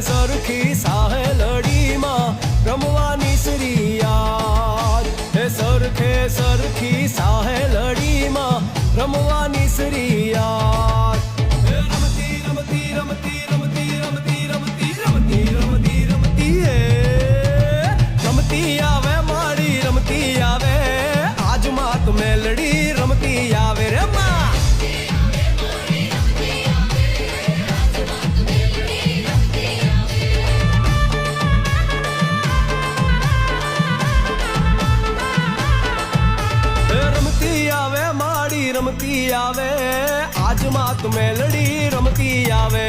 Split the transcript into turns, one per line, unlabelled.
સરખી સાહે લડીમાં રમવાની શ્રી યાદ હે સરખી સાહે લડીમાં રમવાની શ્રી યાદ રમતી રમતી રમતી રમતી રમતી રમતી રમતી રમતી રમતી હે રમતી આવે મારી રમતી આવે આજ માત મેલડી રમતી આવે રે માં રમતી આવે આજ માત મેલડી રમતી આવે